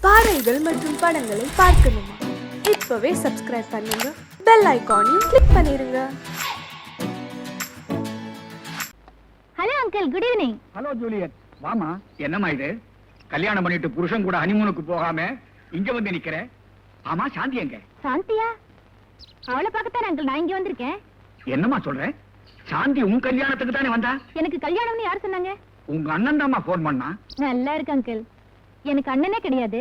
பாடல்கள் மற்றும் படங்களை பார்க்கணுமா? இப்பவே சப்ஸ்கிரைப் பண்ணுங்க, பெல் ஐகானையும் கிளிக் பண்ணிருங்க. Hello uncle, good evening. Hello Juliet, வாமா. என்னம்மா இது, கல்யாணம் பண்ணிட்டு புருஷன் கூட ஹனிமூனுக்கு போகாம இங்க வந்து நிக்கிற? ஆமா, சாந்தி எங்க? சாந்தியா? அவளை பார்க்கத்தான் அங்கிள் நான் இங்க வந்திருக்கேன். என்னம்மா சொல்ற? சாந்தி உன் கல்யாணத்துக்கு தானே வந்தா? எனக்கு கல்யாணம்னு யார் சொன்னாங்க? உங்க அண்ணன் தாம்மா போன் பண்ணா. நல்லா இருக்கு அங்கிள், எனக்கு அண்ணனே கிடையாது.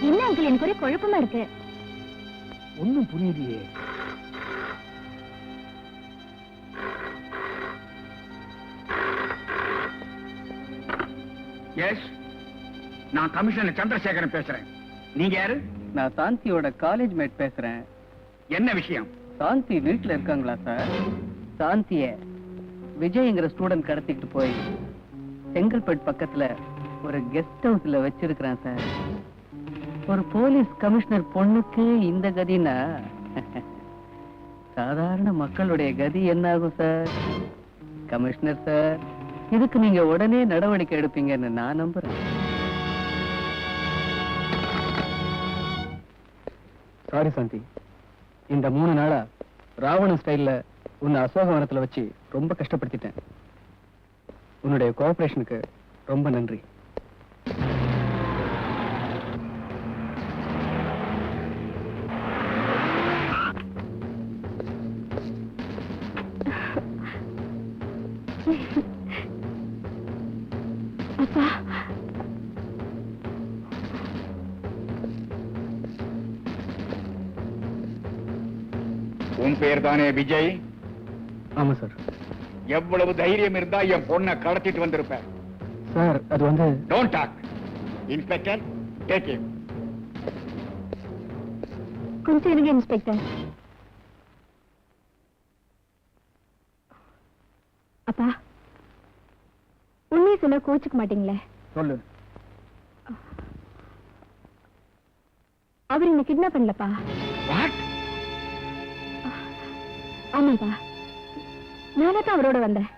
என்ன அங்கிள், எனக்கு ஒரே குழப்பமா இருக்கு. ஒண்ணும் புரியலையே. எஸ், நான் கமிஷனர் சந்திரசேகரன் பேசுறேன். நீங்க யாரு? நான் சாந்தியோட காலேஜ் மேட் பேசுறேன். என்ன விஷயம்? சாந்தி வீட்டுல இருக்காங்களா சார்? சாந்திய விஜய்ங்கிற ஸ்டூடெண்ட் கடத்திட்டு போய் செங்கல்பட்டு பக்கத்துல ஒரு கெஸ்ட் ஹவுஸ்ல வச்சிருக்கிறேன் சார். ஒரு போலீஸ் கமிஷனர் பொண்ணுக்கு இந்த கதினா சாதாரண மக்களுடைய கதி என்ன ஆகும் சார்? கமிஷனர் சார், இதுக்கு நீங்க உடனே நடவடிக்கை எடுப்பீங்கன்னு நான் நம்புறேன். சாரி சாந்தி, இந்த 3 நாளா ராவண ஸ்டைல்ல உன்னை அசோகவனத்துல வச்சு ரொம்ப கஷ்டப்படுத்திட்டேன். உன்னுடைய கோஆபரேஷனுக்கு ரொம்ப நன்றி. அப்பா, உன் பேர் தானே விஜய்? ஆமா சார். எவ்வளவு தைரியம் இருந்தா என் பொண்ணை கடத்திட்டு வந்திருப்ப? சார், அது வந்து don't talk. Inspector, take him. கொஞ்சம் இருங்க இன்ஸ்பெக்டர். அப்பா, உண்மையை சொல்ல கோச்சுக்க மாட்டீங்களே? சொல்லு. அவர் என்ன கிட்னாப் பண்ணலப்பா. வாட்? ஆமாப்பா, நானே தான் அவரோட வந்தேன்.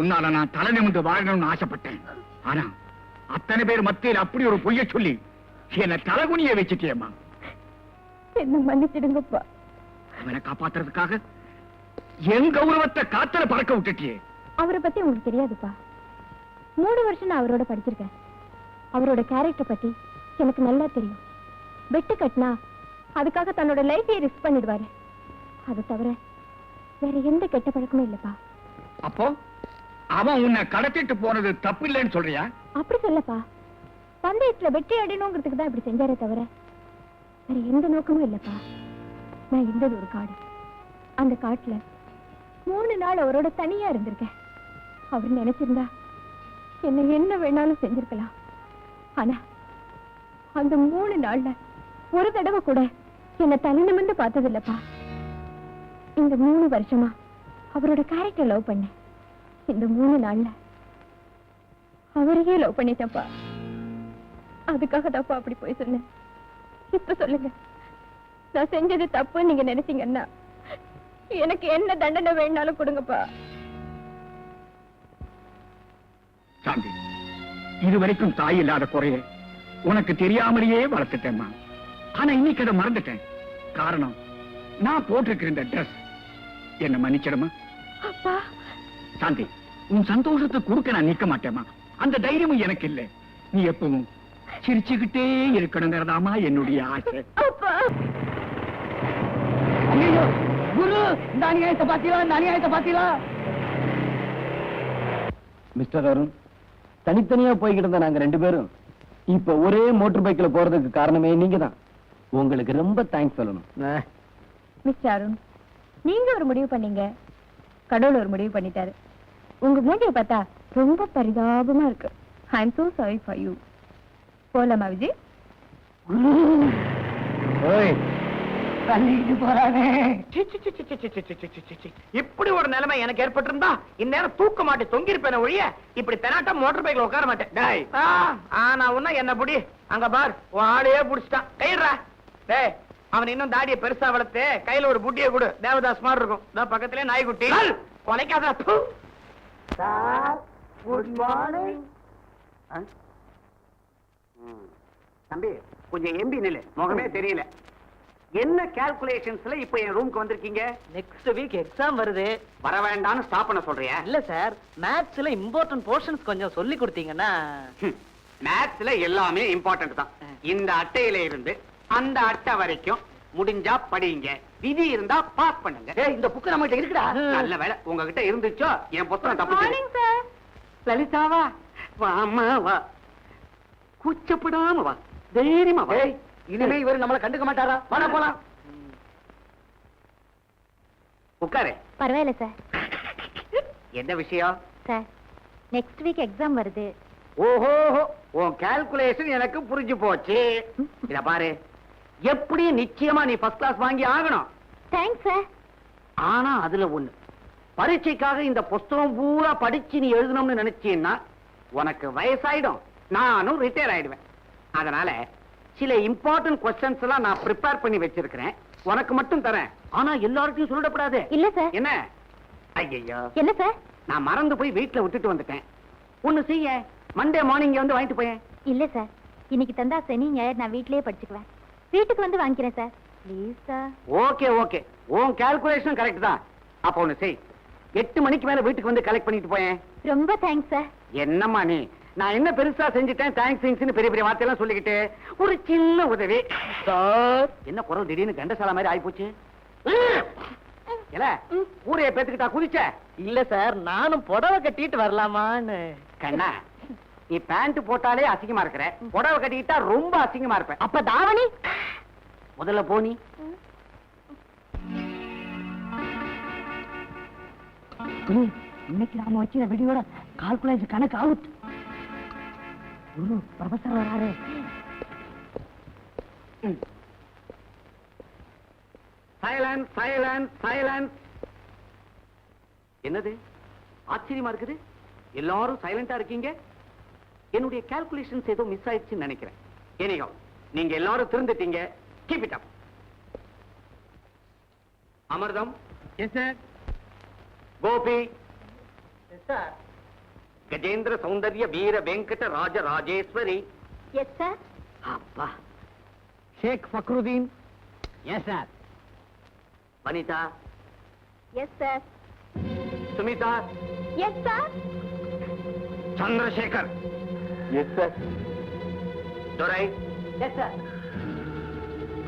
உன்னால நான் தலை நிமிர்ந்து வாழணும்னு ஆசைப்பட்டேன். ஆனா அத்தனை பேர் மத்தியில் அப்படி ஒரு பொய்ய சொல்லி என்ன தலைகுனிய வச்சுட்டியம்மா. என்ன மன்னிச்சிடுங்கப்பா. அவனை காப்பாத்துறதுக்காக என் கௌரவத்தை காத்துல பறக்க விட்டுட்டியே. அவரை பத்தி உங்களுக்கு தெரியாதுப்பா. 3 வருஷம் நான் அவரோட படிச்சிருக்கேன். அவரோட கேரக்டர் பத்தி எனக்கு நல்லா தெரியும். பெட்டு கட்டினா அதுக்காக தன்னோட லைஃபையே ரிஸ்க் பண்ணிடுவாரு. அது தவிர வேற எந்த கெட்ட பழக்கமும் இல்லப்பா. அப்போ அவன் உன்னை கடத்திட்டு போனது தப்பு இல்லைன்னு சொல்றியா? அப்படி சொல்லப்பா, பந்தயத்துல வெற்றி அடையணுங்கிறதுக்கு தான் இப்படி செஞ்சாரே தவிர வேற எந்த நோக்கமும் இல்லப்பா. நான் இருந்தது ஒரு காடு. அந்த காட்டுல 3 நாள் அவரோட தனியா இருந்திருக்கேன். அவர் நினைச்சிருந்தா என்ன வேணாலும் செஞ்சிருக்கலாம். ஆனா அந்த 3 நாள்ல ஒரு தடவை கூட என்ன தலை நிமிர்ந்து பார்த்தது இல்லப்பா. இந்த 3 வருஷமா அவரோட கேரக்டர் லவ் பண்ணேன். இந்த 3 நாள்ல அவரையே லவ் பண்ணிட்டப்பா. அதுக்காக தப்பா அப்படி போய் சொன்னேன். இப்ப சொல்லுங்க, நான் செஞ்சது தப்பு நீங்க நினைச்சீங்கன்னா எனக்கு என்ன தண்டனை வேணாலும் கொடுங்கப்பா. சாந்தி, இதுவரைக்கும் தாய் இல்லாத குறைய உனக்கு தெரியாமலேயே வளர்த்துட்டேம்மா. ஆனா இன்னைக்கு அதை மறந்துட்டேன். காரணம், நான் போட்டிருக்கிற இந்த ட்ரெஸ். என்ன மன்னிச்சிடுமா? அப்பா, சாந்தி, உன் சந்தோஷத்தை கொடுக்க நான் நிக்க மாட்டேம்மா. அந்த தைரியமும் எனக்கு இல்லை. நீ எப்பவும் சிரிச்சுக்கிட்டே இருக்கணுங்கிறதாமா என்னுடைய ஆசை. அப்பா. குரு, இந்த அநியாயத்தை பாத்தீங்களா? மிஸ்டர் அருண், தனித்தனியா போய்கிட்டு இருந்த நாங்க 2 பேரும் இப்ப ஒரே மோட்டார் பைக்ல போறதுக்கு காரணமே நீங்க தான். உங்களுக்கு ரொம்ப தேங்க்ஸ் சொல்லணும். மிஸ்டர் அருண், நீங்க ஒரு முடிவு பண்ணீங்க, கடவுள் ஒரு முடிவு பண்ணிட்டாரு. உங்க மூஞ்சியை பார்த்தா ரொம்ப பரிதாபமா இருக்கு. I am so sorry for you. போலாமா விஜய்? ஓய், தள்ளிட்டு போறானே. இப்படி ஒரு நிலைமை எனக்கு ஏற்பட்டிருந்தா இந்நேரம் தூக்க மாட்டேன், தொங்கிருப்பேன் ஒழிய இப்படி தெனாட்டா மோட்டார் பைக்ல உட்கார மாட்டேன். ஆனா உன்ன என்ன புடி, அங்க பார் உன் ஆளையே புடிச்சிட்டான். கைடுறா. டேய், அவன் இன்னும் தாடியை பெருசா வளர்த்து கையில ஒரு புட்டியை கொடு, தேவதாஸ் மாதிரி இருக்கும். இதோ பக்கத்திலே நாய்க்குட்டி. கொலைக்காத. Good morning. தம்பி கொஞ்சம் எம்பி நில்லு, முகமே தெரியல. என்ன கால்குலேஷன்ஸ்ல இப்ப என் ரூமுக்கு வந்திருக்கீங்க? நெக்ஸ்ட் வீக் எக்ஸாம் வருது. வர வேண்டாம்னு ஸ்டாப் பண்ண சொல்றியா? இல்ல சார், மேத்ஸ்ல இம்பார்ட்டன்ட் போர்ஷன்ஸ் கொஞ்சம் சொல்லி கொடுத்தீங்கன்னா. மேத்ஸ்ல எல்லாமே இம்பார்ட்டன்ட் தான். இந்த அட்டையில இருந்து அந்த அட்டை வரைக்கும் முடிஞ்சா படிங்க, விதி இருந்தா பாஸ் பண்ணுங்க. இந்த புக் நம்ம கிட்ட இருக்குடா. நல்ல வேளை உங்ககிட்ட இருந்துச்சோ, என் புத்தகம் தப்பிச்சு. லலிதாவா, வாமா வா, கூச்சப்படாம வா, தைரியமா வா. இனிமே இவர் நம்மள கண்டுக்க மாட்டாரா? வாடா போலாம். உட்காரு. பரவாயில்ல சார். என்ன விஷயம்? சார், நெக்ஸ்ட் வீக் எக்ஸாம் வருது. ஓஹோ, உன் கால்குலேஷன் எனக்கு புரிஞ்சு போச்சு. இத பாரு, எப்படி நிச்சயமா நீ ஃபர்ஸ்ட் கிளாஸ் வாங்கி ஆகணும். Thanks sir. ஆனா அதுல ஒண்ணு, பரீட்சைக்காக இந்த புஸ்தகம் பூரா படிச்சு நீ எழுதணும்னு நினைச்சீன்னா உனக்கு வயசாயிடும், நானும் ரிட்டையர் ஆயிடுவேன். அதனால சில இம்பார்ட்டன்ட் கொஸ்டின்ஸ் எல்லாம் நான் ப்ரிப்பேர் பண்ணி வச்சிருக்கிறேன், உனக்கு மட்டும் தரேன். ஆனா எல்லார்ட்டையும் சொல்லிடக்கூடாது. இல்ல சார். என்ன? ஐயோ, என்ன சார்? நான் மறந்து போய் வீட்டுல விட்டுட்டு வந்துட்டேன். ஒண்ணு செய்ய, மண்டே மார்னிங் வந்து வாங்கிட்டு போயேன். இல்ல சார், இன்னைக்கு தந்தா சனி ஞாயிறு நான் வீட்லயே படிச்சுக்குவேன். வீட்டுக்கு வந்து வாங்கிக்கிறேன் sir. Please sir. Okay okay, உன் கால்குலேஷன் கரெக்ட் தான். அப்ப ஒண்ணு செய், 8 மணிக்கு மேல வீட்டுக்கு வந்து கலெக்ட் பண்ணிட்டு போயேன். ரொம்ப தேங்க்ஸ் சார். என்னம்மா நீ, நான் என்ன பெருசா செஞ்சுட்டேன் தேங்க்ஸ் பெரிய பெரிய வார்த்தையெல்லாம் சொல்லிக்கிட்டு. ஒரு சின்ன உதவி சார். என்ன குரல் திடீர்னு கண்டசாலா மாதிரி ஆயிப்போச்சு? இல்ல ஊரைய பேத்துக்கிட்டா குதிச்ச? இல்ல சார், நானும் புடவை கட்டிட்டு வரலாமான்னு. கண்ணா, நீ பேண்ட் போட்டாலே அசிங்கமா இருக்கிற, புடவை கட்டிக்கிட்டா ரொம்ப அசிங்கமா இருப்ப. அப்ப தாவணி முதல்ல போனி. இன்னைக்கு நாம வச்சிருந்த வீடியோட கால்குலேஷன் கணக்கு அவுட். குரு ப்ரொஃபசர் வராரு. Silence silence silence. என்னது ஆச்சரியமா இருக்குது, எல்லாரும் சைலண்டா இருக்கீங்க. என்னுடைய கால்குலேஷன்ஸ் ஏதோ மிஸ் ஆயிடுச்சுன்னு நினைக்கிறேன். எனிகோ, நீங்க எல்லாரும் திருந்துட்டீங்க. Keep it up. Amirtham. Yes sir. Gopi. Yes sir. Gajendra Soundarya Veera Venkata Raja Rajeswari. Yes sir. அப்பா. Sheikh Fakruddin. Yes sir. Vanitha. Yes sir. Sumitha. Yes sir. Chandrasekar. Yes sir. Durai. Yes sir.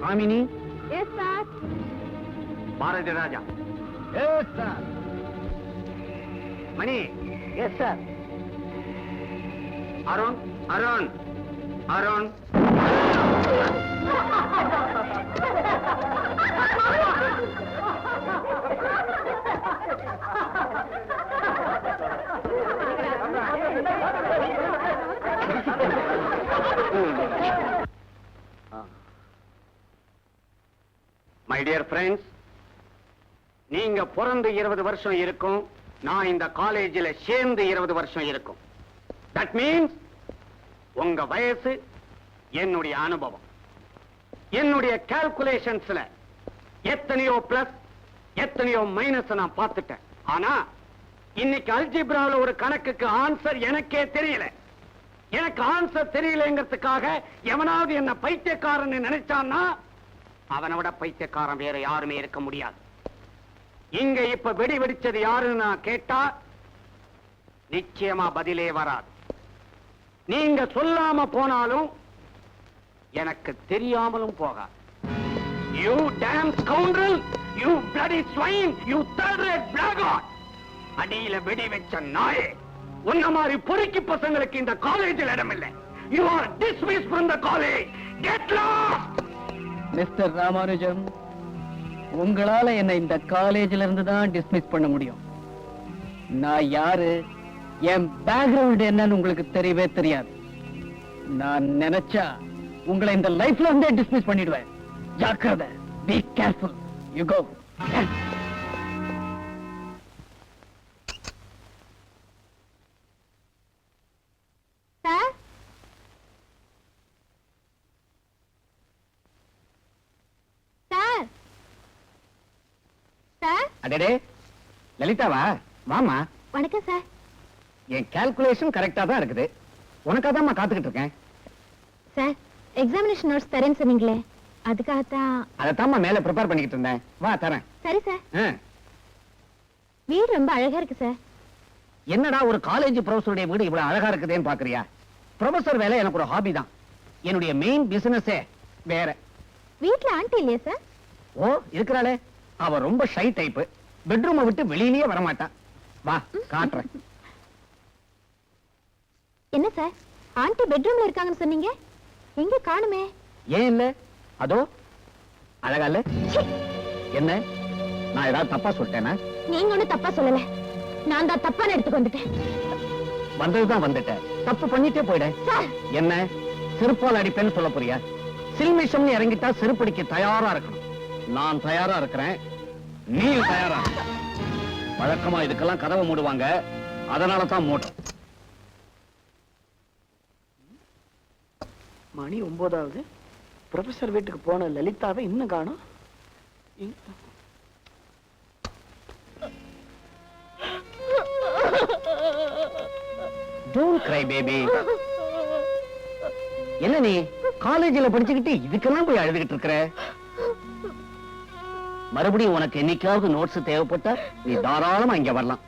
Kamini. Yes sir. Bharathi Raja. Yes sir. Mani. Yes sir. Arun. Arun. Arun. My dear friends, நீங்க பிறந்து 20 வருஷம் இருக்கும், நான் இந்த காலேஜில் சேர்ந்து 20 வருஷம் இருக்கும். தட் மீன்ஸ் உங்க வயசு என்னுடைய அனுபவம். என்னுடைய கால்குலேஷன்ஸ்ல எத்தனையோ பிளஸ் எத்தனையோ மைனஸ் நான் பார்த்துட்டேன். ஆனா இன்னைக்கு அல்ஜிப்ரால ஒரு கணக்குக்கு ஆன்சர் எனக்கே தெரியல. எனக்கு ஆன்சர் தெரியலங்கிறதுக்காக எவனாவது என்ன பைத்தியக்காரன் நினைச்சான்னா அவனை விட பைத்தியக்காரன் வேற யாருமே இருக்க முடியாது. இங்க இப்ப வெடி வெடிச்சது யாருன்னு நான் கேட்டா நிச்சயமா பதிலே வராது. நீங்க சொல்லாம போனாலும் எனக்கு தெரியாமலும் போகாது. You damn scoundrel! You bloody swine! You third-rate blackguard! அடியில வெடி வச்ச நாயே, உன்ன மாதிரி பொறுக்கி பசங்களுக்கு இந்த காலேஜில் இடமில்லை. You are dismissed from the college. Get lost! Mister Ramanujam, உங்களால என்ன இந்த காலேஜ்ல இருந்து தான் டிஸ்மிஸ் பண்ண முடியும். நான் யாரு, என் பேக்ரவுண்ட் என்னன்னு உங்களுக்கு தெரியவே தெரியாது. நான் நினைச்சா உங்களை இந்த லைஃப்ல இருந்தே டிஸ்மிஸ் பண்ணிடுவேன். ஜாக்கிரதை. Be careful. You go. Sir, அடடே லலிதாவா, வாமா. வணக்கம் சார். என் கால்குலேஷன் கரெக்டா தான் இருக்குது. உனக்காதாம்மா காத்துக்கிட்டு இருக்கேன். சார், எக்ஸாமினேஷன் நோட்ஸ் தரேன்னு சொன்னீங்களே, அதுக்காகத்தான். அதைத்தாம்மா மேல ப்ரிப்பேர் பண்ணிக்கிட்டு இருந்தேன். வா தரேன். சரி சார். ஆ. வீடு ரொம்ப அழகா இருக்கு சார். என்னடா ஒரு காலேஜ் ப்ரொஃபஸருடைய வீடு இவ்வளவு அழகா இருக்குதேன்னு பாக்குறியா? ப்ரொஃபஸர் வேலை எனக்கு ஒரு ஹாபி தான். என்னுடைய மெயின் பிசினஸே வேற. வீட்ல ஆண்டி இல்லையா சார்? ஓ, இருக்கிறாளே. அவ ரொம்ப ஷை டைப். பெட்ரூமை விட்டு வெளியிலேயே வரமாட்டா. வா காட்டுறேன். என்ன சார், ஆண்டி பெட்ரூம்ல இருக்காங்கன்னு சொன்னீங்க, எங்க காணுமே? ஏன் இல்ல? அதோ அழகா இல்ல? என்ன, நான் ஏதாவது தப்பா சொல்லிட்டேனா? நீங்க ஒண்ணும் தப்பா சொல்லல, நான் தான் தப்பான எடுத்துக்கு வந்துட்டேன். வந்ததுதான் வந்துட்டேன், தப்பு பண்ணிட்டே போயிட. சார், என்ன செருப்பால் அடிப்பேன்னு சொல்ல போறியா? சில்மிஷம் இறங்கிட்டா செருப்படிக்க தயாரா இருக்கணும். நான் தயாரா இருக்கிறேன், நீ தயாரா? வழக்கமா இதுக்கெல்லாம் கதவை மூடுவாங்க, அதனால தான் மூடும். மணி 9. ப்ரொஃபசர் வீட்டுக்கு போன லலிதாவை இன்னும் காணோம். Don't cry, baby. என்ன நீ காலேஜில் படிச்சுக்கிட்டு இதுக்கெல்லாம் போய் அழுதுகிட்டு இருக்கிற? மறுபடியும் உனக்கு என்னைக்காவது நோட்ஸ் தேவைப்பட்டா நீ தாராளமா இங்க வரலாம்.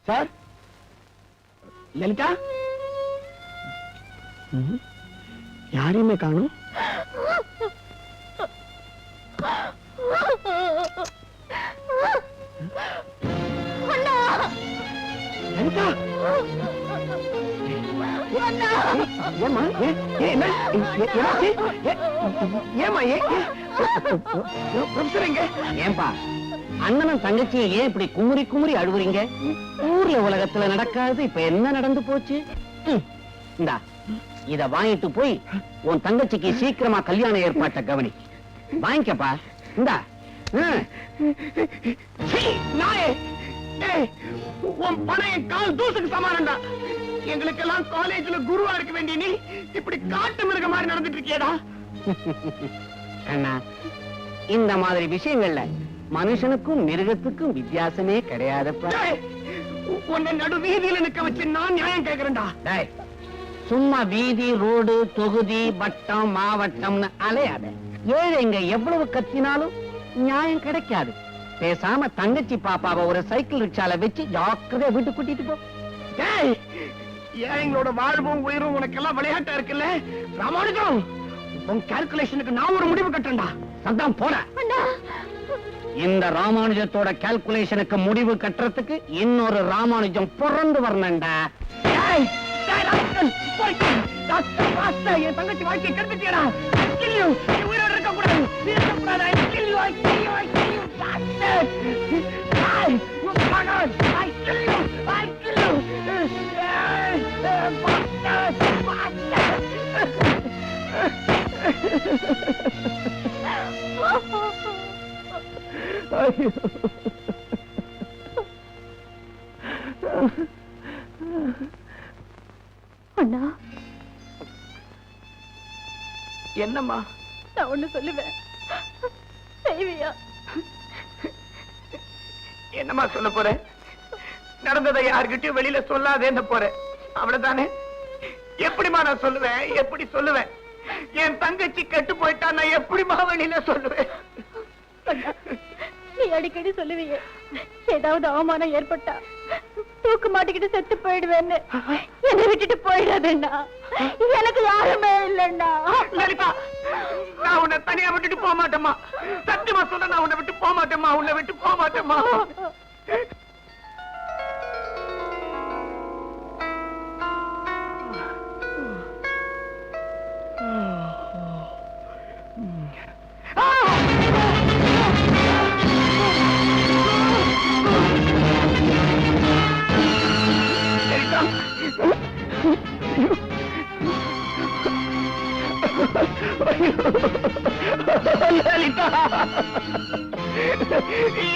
சார், லலிதா யாரையுமே காணும். லலிதா, ஏமா ஏன்பா அண்ணனும் தங்கச்சியும் ஏன் இப்படி குமுறி குமுறி அழுவுறீங்க? ஊர்ல உலகத்துல நடக்காது இப்ப என்ன நடந்து போச்சு? இந்தா இத வாங்கிட்டு போய் உன் தங்கச்சிக்கு சீக்கிரமா கல்யாண ஏற்பாட்டை கவனி. வாங்கிக்கப்பா. இந்தா. உன் பணம் கால் தூசுக்கு சமானம்டா. எங்களுக்கெல்லாம் காலேஜ்ல குருவா இருக்க வேண்டிய நீ இப்படி காட்டு மிருக மாதிரி நடந்துட்டு இருக்கியடா. அண்ணா, இந்த மாதிரி விஷயங்கள்ல மனுஷனுக்கும் மிருகத்துக்கும் வித்தியாசமே கிடையாதுப்பா. உன்னை நடு வீதியில நிக்க வச்சு நான் நியாயம் கேக்குறேன்டா. சும்மா வீதி, ரோடு, தொகுதி, வட்டம், மாவட்டம்னு அலையாத. ஏழைங்க எவ்வளவு கத்தினாலும் நியாயம் கிடைக்காது. பேசாம தங்கச்சி பாப்பாவை ஒரு சைக்கிள் ரிக்ஷால வச்சு ஜாக்கிரதையா வீட்டுக்கு கூட்டிட்டு போ. ஏழைங்களோட வாழ்வும் உயிரும் உனக்கு எல்லாம் விளையாட்டா இருக்குல்ல ராமானுஜம். உன் கால்குலேஷனுக்கு நான் ஒரு முடிவு கட்டேன்டா. சத்தம் போட. இந்த ராமானுஜத்தோட கால்குலேஷனுக்கு முடிவு கட்டுறதுக்கு இன்னொரு ராமானுஜம் பிறந்து வரணும்டா. என் தங்கச்சி வாழ்க்கையை கெடுத்துட்டியடா. உயிரோட இருக்க கூடாது. அண்ணா, என்னம்மா? நான் ஒண்ணு சொல்லுவேன், செய்வியா? என்னம்மா சொல்ல போற? நடந்ததை யார்கிட்டயும் வெளியில சொல்லாதேன்னு போறேன், அவ்வளவுதானே? எப்படிமா நான் சொல்லுவேன்? எப்படி சொல்லுவேன்? என் தங்கச்சி கெட்டு போயிட்டா நான் எப்படிமா வெளியில சொல்லுவேன்? நீ அடிக்கடி சொல்லுவீங்க, ஏதாவது அவமானம் ஏற்பட்டா தூக்கு மாட்டிக்கிட்டு செத்து போயிடுவேன்னு. என்னை விட்டுட்டு போயிடாதேண்ணா, எனக்கு யாருமே இல்லைண்ணா. லலிதா, நான் உன்னை தனியா விட்டுட்டு போக மாட்டேம்மா. சத்தியமா சொல்ல, நான் உன்னை விட்டு போக மாட்டேம்மா. உன்னை விட்டு போக மாட்டேம்மா. லலிதா,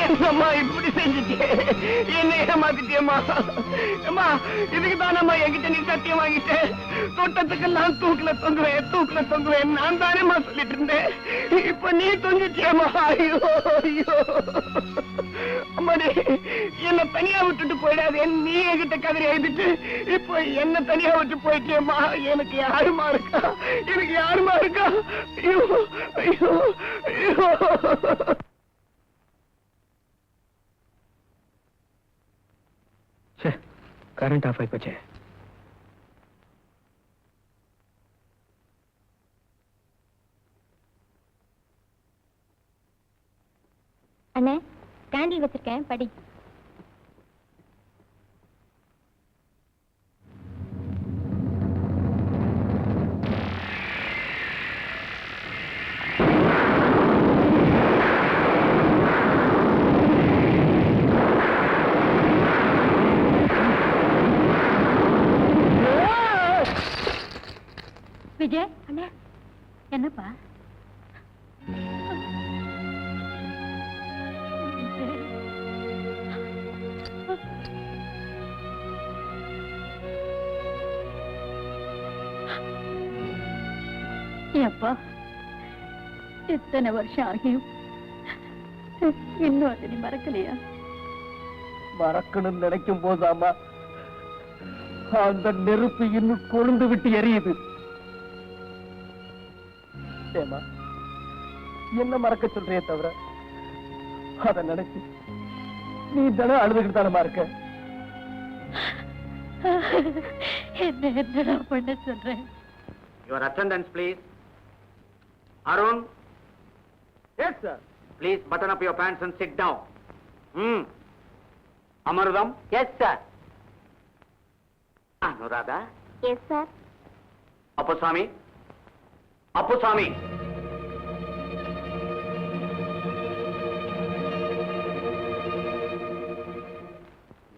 என்னம்மா இப்படி செஞ்சுட்டே? என்ன ஏமாத்திட்டியம்மா? அம்மா, இதுக்கு தானம்மா என்கிட்ட நீ சத்தியம் வாங்கிட்டேன். தோட்டத்துக்கெல்லாம் தூக்குல தொங்குவேன் நான் தானேம்மா சொல்லிட்டு இருந்தேன். இப்ப நீ தொங்கிட்டியம்மா. ஐயோ ஐயோ அம்மாடி, என்ன தனியா விட்டுட்டு போயிடாதே. நீ என்கிட்ட கதறி எழுதிட்டு இப்போ என்ன தனியா விட்டு போயிட்டியம்மா. எனக்கு யாருமா இருக்கா? ஐயோ ஐயோ ஐயோ. கரண்ட் ஆஃப் ஆகி போச்சே. அண்ணே, கேண்டில் வச்சிருக்கேன், படி. விஜய் அண்ணே, என்னப்பா? அப்பா, இத்தனை வருஷம் ஆகியும் இன்னும் அதை நீ மறக்கலையா? மறக்கணும்னு நினைக்கும் போதாமா அந்த நெருப்பு இன்னும் கொழுந்து விட்டு எரியுது. ஏமா, என்ன மறக்க சொல்றியே தவிர அத நினைச்சு நீ தானே அழுதுகிட்டு தானமா இருக்க. என்னடா பண்ண சொல்றேன்? Your attendance, please. Arun. Yes, sir. Please button up your pants and sit down. Amarudam. Yes, sir. Anuradha. Yes, sir. Appuswamy.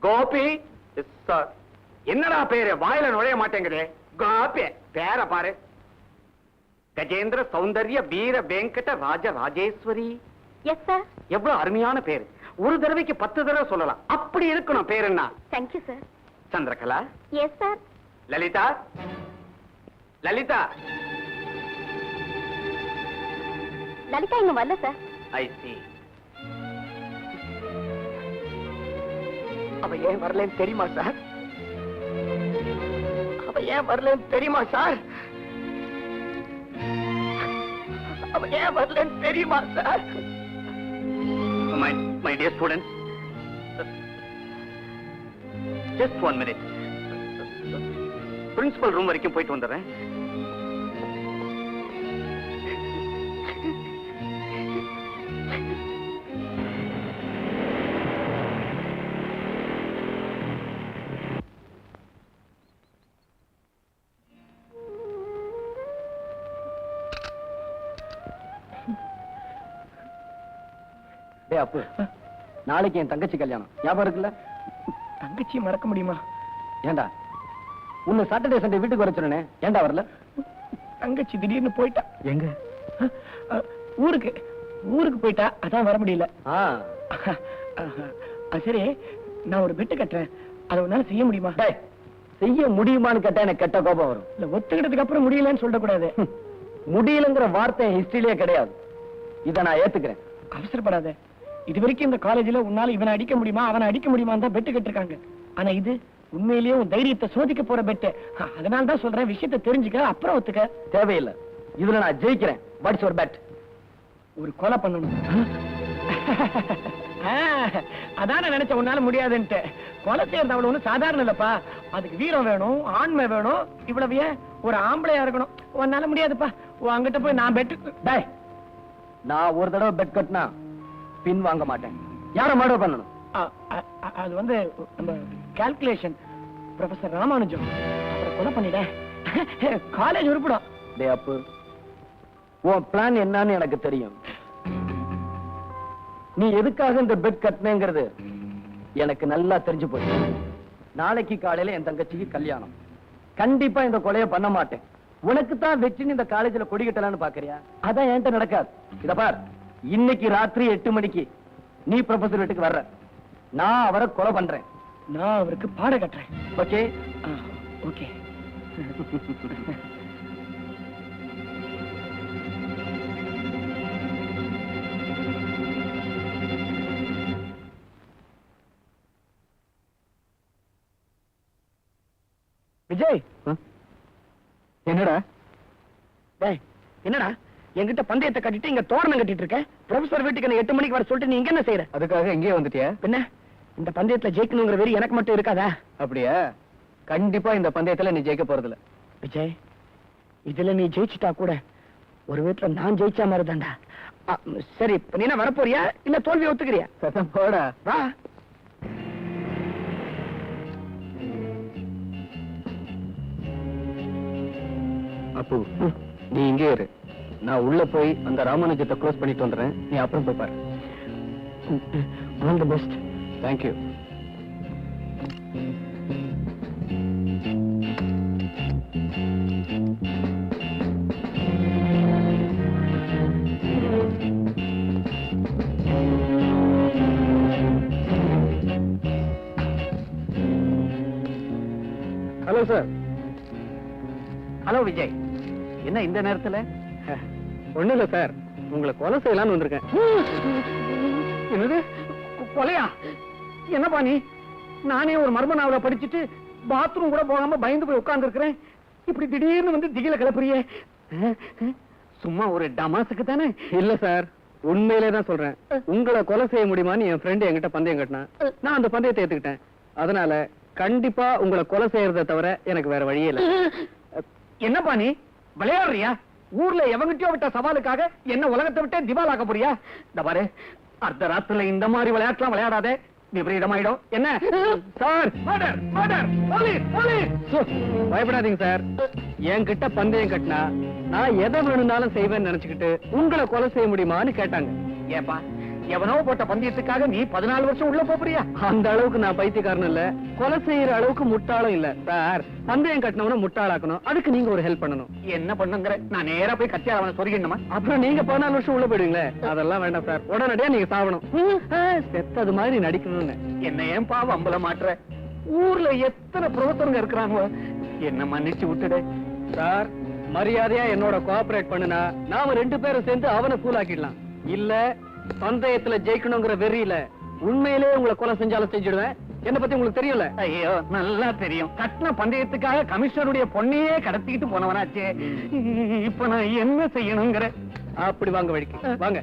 Gopi. Yes sir. என்னடா பேரு? வாயில நுழைய மாட்டேங்குதே. கோபி பேர பாரு. கஜேந்திர சௌந்தர்ய வீர வெங்கட ராஜ ராஜேஸ்வரி. Yes sir. எவ்வளவு அருமையான பேரு. ஒரு தடவைக்கு 10 தடவை சொல்லலாம். அப்படி இருக்கணும் பேர். என்ன? Thank you sir. Chandrakala. Yes sir. Lalitha. Lalitha இங்க வரல சார். ஐ சி. அவ ஏன் வரலன்னு தெரியுமா sir? My dear students, just 1 minute. Principal room வரைக்கும் போயிட்டு வந்துடுறேன். அப்பு, நாளைக்கு என் தங்கச்சி கல்யாணம் ஞாபகம் இருக்குல்ல? தங்கச்சி மறக்க முடியுமா? ஏண்டா உன்னை சாட்டர்டே சண்டே வீட்டுக்கு வர சொன்னேன், ஏண்டா வரல? தங்கச்சி திடீர்னு போயிட்டா. எங்க? ஊருக்கு போயிட்டா, அதான் வர முடியல. சரி, நான் ஒரு பெட்டு கட்டுறேன், அதை உன்னால செய்ய முடியுமா? செய்ய முடியுமான்னு கேட்டா எனக்கு கெட்ட கோபம் வரும். இல்ல, ஒத்துக்கிட்டதுக்கு அப்புறம் முடியலன்னு சொல்லக்கூடாது. முடியலங்கிற வார்த்தை ஹிஸ்டரியிலே கிடையாது. இதை நான் ஏத்துக்கிறேன். அவசரப்படாத. இது வரைக்கும் இந்த காலேஜ்ல உன்னால இவனை அடிக்க முடியுமா அவனை அடிக்க முடியுமான்னு தான் பெட்டு கட்டிருக்காங்க. ஆனா இது உண்மையிலேயே உன் தைரியத்தை சோதிக்க போற பெட்டு. அதனால தான் சொல்றேன், விஷயத்தை தெரிஞ்சுக்க, அப்புறம் ஒத்துக்க. தேவையில்லை, இதுல நான் ஜெயிக்கிறேன். What's your bed? ஒரு கொலை பண்ணணும். அதான் நினைச்ச உன்னால முடியாதுன்ட்டு. கொலை செய்யறது அவ்வளவு ஒண்ணு சாதாரண இல்லப்பா. அதுக்கு வீரம் வேணும், ஆண்மை வேணும். இவ்வளவு ஏன் ஒரு ஆம்பளையா இருக்கணும். உன்னால முடியாதுப்பா. அங்கிட்ட போய் நான் பெட்டு. நான் ஒரு தடவை பெட் கட்டினா பின் வாங்க மாட்டேன். யார மர்டர் பண்ணணும்? அது வந்து நம்ம கால்குலேஷன். ப்ரொஃபசர் ராமானுஜம் அவரை கொலை பண்ணிட காலேஜ் உருப்படும். டேய் அப்பு, உன் பிளான் என்னன்னு எனக்கு தெரியும். நீ எதுக்காக இந்த பெட் கட்டினேங்கிறது எனக்கு நல்லா தெரிஞ்சு போச்சு. நாளைக்கு காலையில என் தங்கச்சிக்கு கல்யாணம். கண்டிப்பா இந்த கொலையை பண்ண மாட்டேன். உனக்கு தான் வெற்றின்னு இந்த காலேஜ்ல கொடி கட்டலான்னு பாக்குறியா? அதான் என்கிட்ட நடக்காது. இத பார், இன்னைக்கு ராத்திரி 8 மணிக்கு நீ ப்ரொஃபசர் வீட்டுக்கு வர்ற, நான் அவரை கொலை பண்றேன். நான் அவருக்கு பாட கட்டுறேன். ஓகே? ஓகே. விஜய், என்னடா? டேய், என்னடா என்கிட்ட பந்தயத்தை கட்டிட்டு இங்க தோரணம் கட்டிட்டு இருக்க? ப்ரொஃபசர் வீட்டுக்கு என்ன 8 மணிக்கு வர சொல்லிட்டு நீ இங்க என்ன செய்யற? அதுக்காக எங்கேயே வந்துட்டியா? பின்ன இந்த பந்தயத்துல ஜெயிக்கணுங்கிற வெறி எனக்கு மட்டும் இருக்காதா? அப்படியா? கண்டிப்பா இந்த பந்தயத்துல நீ ஜெயிக்க போறதில்ல. விஜய், இதுல நீ ஜெயிச்சுட்டா கூட ஒரு வீட்டுல நான் ஜெயிச்சா மாதிரி தான்டா. சரி, இப்ப நீ என்ன வரப்போறியா இல்ல தோல்வியை ஒத்துக்கிறியா? சத்தம் போடா. வா. அப்பு, நீ இங்கே இரு. நான் உள்ள போய் அந்த ராமானுஜத்தை க்ளோஸ் பண்ணிட்டு வந்துடுறேன். நீ அப்புறம் போய் பாரு. All the best. Thank you. Hello sir. Hello Vijay, என்ன இந்த நேரத்துல? ஒண்ணு இல்ல சார், உங்களை கொலை செய்யலாம்னு வந்திருக்கேன். என்னது கொலையா? என்னப்பா நீ? நானே ஒரு மர்ம நாவலை படிச்சுட்டு பாத்ரூம் கூட போகாம பயந்து போய் உட்கார்ந்து இருக்கிறேன். இப்படி திடீர்னு வந்து திகில கிளப்புறியே. சும்மா ஒரு டமாசுக்கு தானே? இல்ல சார், உண்மையிலே தான் சொல்றேன். உங்களை கொலை செய்ய முடியுமான்னு என் ஃப்ரெண்ட் என்கிட்ட பந்தயம் கட்டினான். நான் அந்த பந்தயத்தை ஏத்துக்கிட்டேன். அதனால கண்டிப்பா உங்களை கொலை செய்யறதை தவிர எனக்கு வேற வழியே இல்ல. என்னப்பா நீ விளையாடுறியா? ஊர்ல எவங்கிட்டயோ விட்ட சவாலுக்காக என்ன உலகத்தை விட்டே திவாலாக்க போறியா? இந்த பாரு, அர்த்த ராத்திரில இந்த மாதிரி விளையாட்டுலாம் விளையாடாதே, விபரீதமாயிடும். என்ன sir? Murder murder, police police. பயப்படாதீங்க சார். என்கிட்ட பந்தயம் கட்டினா நான் எதை வேணும்னாலும் செய்வேன்னு நினைச்சுக்கிட்டு உங்களை கொலை செய்ய முடியுமான்னு கேட்டாங்க. ஏப்பா, எவனோ போட்ட பந்தயத்துக்காக நீ 14 வருஷம் உள்ள போறியா? அந்த அளவுக்கு நான் பைத்தியக்காரன் இல்ல, கொலை செய்யற அளவுக்கு முட்டாளும் இல்ல சார். பந்தயம் கட்டினவன முட்டாளாக்கணும், அதுக்கு நீங்க ஒரு ஹெல்ப் பண்ணணும். என்ன பண்ணுங்கிற? நான் நேரா போய் கத்தியால அவனை சொருகிடணுமா? அப்புறம் நீங்க 14 வருஷம் உள்ள போயிடுவீங்களே, அதெல்லாம் வேண்டாம் சார். உடனடியா நீங்க சாவணும். செத்தது மாதிரி நடிக்கணும்னு. என்ன ஏன்பா வம்பல மாட்டுற? ஊர்ல எத்தனை ப்ரொஃபஸருங்க இருக்கிறாங்க, என்ன மன்னிச்சு விட்டுடு. சார், மரியாதையா என்னோட கோஆபரேட் பண்ணுனா நாம 2 பேரும் சேர்ந்து அவனை கூலாக்கிடலாம். இல்ல பந்தயத்துல ஜெயிக்கணுங்கிற வெறியில உண்மையிலே உங்களை கொலை செஞ்சாலும் செஞ்சிடுவேன். என்ன பத்தி உங்களுக்கு தெரியும்ல? ஐயோ, நல்லா தெரியும். கட்டின பந்தயத்துக்காக கமிஷனருடைய பொண்ணையே கடத்திக்கிட்டு போனவனாச்சே. இப்ப நான் என்ன செய்யணுங்கிற? அப்படி வாங்க வழிக்கு வாங்க.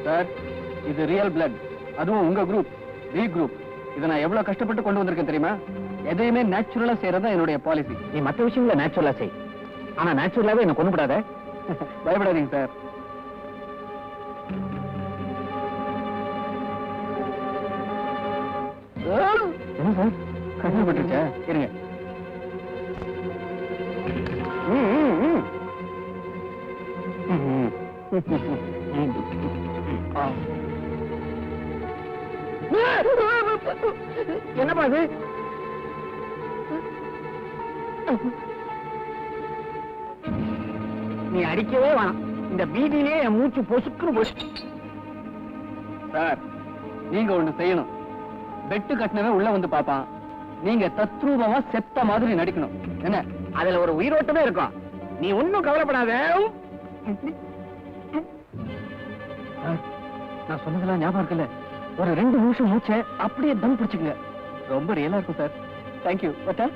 சார், இது ரியல் பிளட், அதுவும் உங்க குரூப், பி குரூப். இதை நான் எவ்வளவு கஷ்டப்பட்டு கொண்டு வந்திருக்கேன் தெரியுமா? எதையுமே நேச்சுரலா செய்யறதா என்னுடைய பாலிசி. நீ மத்த விஷயங்கள நேச்சுரலா செய், ஆனா நேச்சுரலாவே என்ன கொண்டு விடாத. பயப்படாதீங்க சார். என்ன சார், கஷ்டப்பட்டுருச்சா? இருங்க. என்னப்பா அது? நீ அடிக்கவே வேணாம், இந்த பீதியிலே என் மூச்சு பொசுக்குன்னு போச்சு. சார், நீங்க ஒண்ணு செய்யணும். பெட்டு கட்டினவன் உள்ள வந்து பாப்பான், நீங்க தத்ரூபமா செத்த மாதிரி நடிக்கணும். என்ன? அதுல ஒரு உயிரோட்டமே இருக்கும். நீ ஒன்னும் கவலைப்படாத. சார், நான் சொன்னதெல்லாம் ஞாபகம் இருக்குல்ல? ஒரு 2 நிமிஷம் மூச்சை அப்படியே தம் பிடிச்சுங்க. ரொம்ப ரியலா இருக்கும் சார். தேங்க்யூ. பட்டா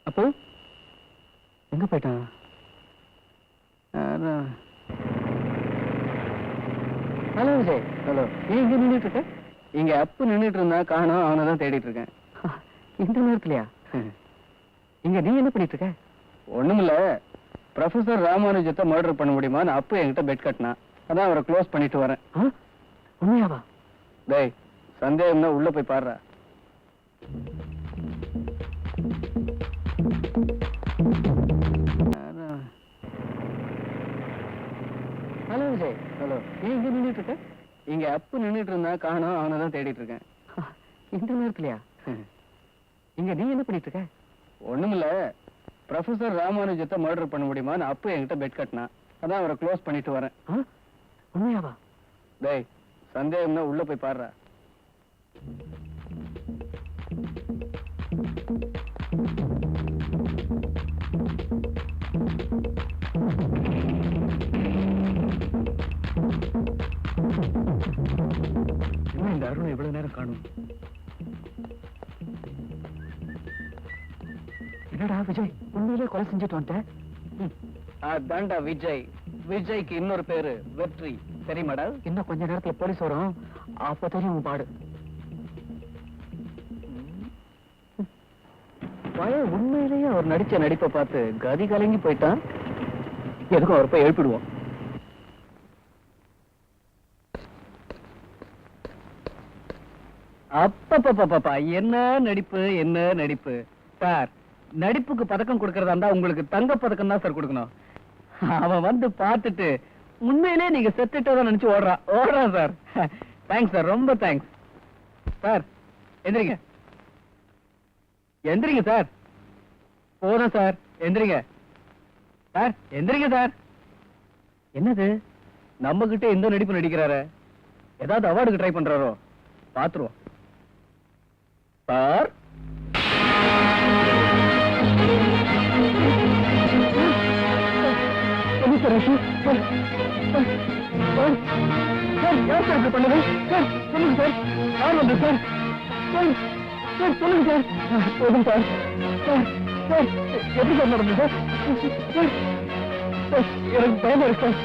அப்போ எங்க போயிட்டான்? ஹலோ விஜய். ஹலோ. நீ இங்க நின்றுட்டு இருக்க? இங்க அப்பு நின்றுட்டு இருந்தா காணோம், அவனை தான் தேடிட்டு இருக்கேன். இந்த நேரத்துலயா? இங்க நீ என்ன பண்ணிட்டு இருக்க? ஒண்ணுமில்ல, ப்ரொஃபசர் ராமானுஜத்தை மர்டர் பண்ண முடியுமான்னு அப்பு என்கிட்ட பெட் கட்டினா, அதான் அவரை க்ளோஸ் பண்ணிட்டு வரேன். உண்மையாவா? டேய், சந்தேகம்னா உள்ள போய் பாருடா. ஹலோ விஜய். ஹலோ. ஏன் இங்க நின்றுட்டு இருக்க? இங்க அப்பு நின்றுட்டு இருந்தா காணோம், அவனை தான் தேடிட்டு இருக்கேன். இந்த நேரத்துலயா? இங்க நீ என்ன பண்ணிட்டு இருக்க? ஒண்ணுமில்ல, ப்ரொஃபசர் ராமானுஜத்தை மர்டர் பண்ண முடியுமான்னு அப்பு என்கிட்ட பெட் கட்டினா, அதான் அவரை க்ளோஸ் பண்ணிட்டு வரேன். உண்மையாவா? டேய், சந்தேகம்னா உள்ள போய் பாருடா. இந்த அருணை இவ்வளவு நேரம் காணும். என்னடா விஜய், உண்மையிலே கொலை செஞ்சுட்டு வந்துட்டேன்? அதான்டா விஜய். விஜய்க்கு இன்னொரு பேரு வெற்றி, தெரியுமாடா? இன்னும் கொஞ்ச நேரத்துல போலீஸ் வரும், அப்ப தெரியும் உன் பாடு. பையன் உண்மையிலேயே அவர் நடிச்ச நடிப்பை பார்த்து கதி கலங்கி போயிட்டான். எதுக்கும் அவர் போய் எழுப்பிடுவோம். அப்பப்பா, என்ன நடிப்பு, என்ன நடிப்பு சார். நடிப்புக்கு பதக்கம் கொடுக்கறதா இருந்தா உங்களுக்கு தங்க பதக்கம் தான் சார் கொடுக்கணும். அவன் வந்து பார்த்துட்டு உண்மையிலே நீங்க செத்துட்டதான் நினைச்சு ஓடுறான் சார். தேங்க்ஸ் சார், ரொம்ப தேங்க்ஸ் சார். எந்திரிங்க எந்திரிங்க சார். போதும் சார், எந்திரிங்க சார், எந்திரிங்க சார். என்னது, நம்ம கிட்ட எந்த நடிப்பு நடிக்கிறாரு? ஏதாவது அவார்டுக்கு ட்ரை பண்றாரோ? பாத்துருவோம் சார். யார் சார் இப்படி பண்ணது? சார் சொல்லுங்க சார். யார் வந்து சார்? சார் சொல்லுங்க சார். போதும் சார். சார் சார் எப்படி சார் நடந்தது சார்? சார் எனக்கு பயமா இருக்கு சார்.